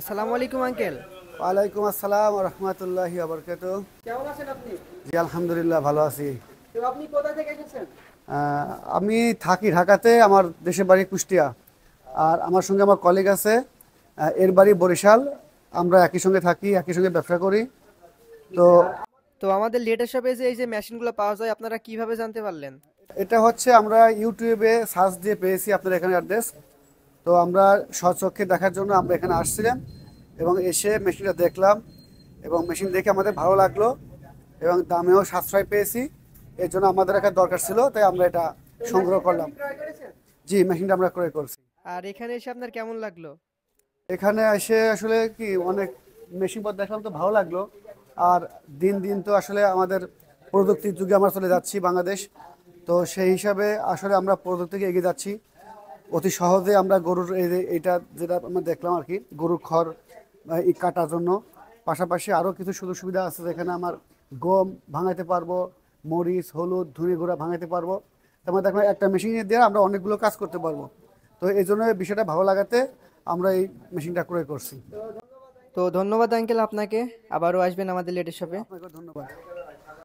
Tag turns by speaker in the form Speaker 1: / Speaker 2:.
Speaker 1: আসসালামু আলাইকুম আঙ্কেল।
Speaker 2: ওয়ালাইকুম আসসালাম ওয়া রাহমাতুল্লাহি ওয়া বারাকাতুহু।
Speaker 1: কেমন আছেন আপনি?
Speaker 2: জি আলহামদুলিল্লাহ ভালো আছি।
Speaker 1: তো আপনি কোথা থেকে এসেছেন?
Speaker 2: আহ, আমি থাকি ঢাকাতে, আমার দেশের বাড়ি কুষ্টিয়া। আর আমার সঙ্গে আমার কলিগ আছে, এর বাড়ি বরিশাল। আমরা একই সঙ্গে থাকি, একই সঙ্গে ব্যবসা করি। তো
Speaker 1: তো আমাদের লেটেস্ট শপে যে এই যে মেশিনগুলো পাওয়া যায় আপনারা কিভাবে জানতে পারলেন?
Speaker 2: এটা হচ্ছে আমরা ইউটিউবে সার্চ দিয়ে পেয়েছি আপনার এখানে অ্যাড্রেস। তো আমরা স্বচক্ষে দেখার জন্য আমরা এখানে আসছিলাম এবং এসে মেশিনটা দেখলাম এবং মেশিন দেখে আমাদের ভালো লাগলো এবং দামেও সাশ্রয় পেয়েছি। এর জন্য আমাদের একটা দরকার ছিল, তাই আমরা এটা
Speaker 1: তো
Speaker 2: সংগ্রহ
Speaker 1: মেশিনটা আপনি
Speaker 2: করলাম।
Speaker 1: ক্রয় করেছেন?
Speaker 2: জি, মেশিনটা আমরা ক্রয় করছি।
Speaker 1: আর এখানে এসে আপনার কেমন লাগলো?
Speaker 2: এখানে এসে আসলে কি অনেক মেশিনপত্র দেখলাম, তো ভালো লাগলো। আর দিন দিন তো আসলে আমাদের প্রযুক্তির যুগে আমরা চলে যাচ্ছি বাংলাদেশ। তো সেই হিসাবে আসলে আমরা প্রযুক্তিকে এগিয়ে যাচ্ছি। অতি সহজে আমরা গরুর এইটা যেটা আমরা দেখলাম আর কি, গরুর খড় এই কাটার জন্য। পাশাপাশি আরও কিছু সুযোগ সুবিধা আছে, যেখানে আমার গম ভাঙাইতে পারবো, মরিচ হলুদ ধুয়ে গুঁড়া ভাঙাইতে পারবো। তার মধ্যে দেখলাম একটা মেশিনে দিয়ে আমরা অনেকগুলো কাজ করতে পারবো। তো এই জন্য এই বিষয়টা ভালো লাগাতে আমরা এই মেশিনটা ক্রয় করছি।
Speaker 1: তো ধন্যবাদ আঙ্কেল আপনাকে। আবারও আসবেন আমাদের লেটেস্ট শপে।
Speaker 2: আপনাকে ধন্যবাদ।